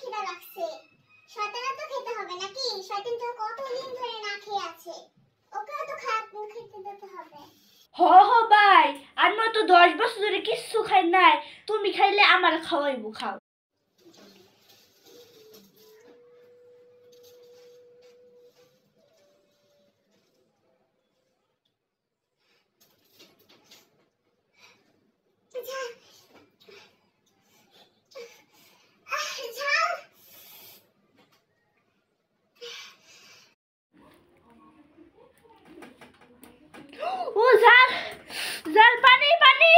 খিদা লাগছে। শয়তানের তো খেতে হবে নাকি? শয়তান তো কতদিন ধরে না খেয়ে আছে, ওকেও তো খেতে দিতে হবে। ভাই, আমরা তো 10 বছর ধরে কিচ্ছু খাই নাই, তুমি খাইলে আমার খাওয়াইবো, খাও। ও জাল, জাল, পানি পানি।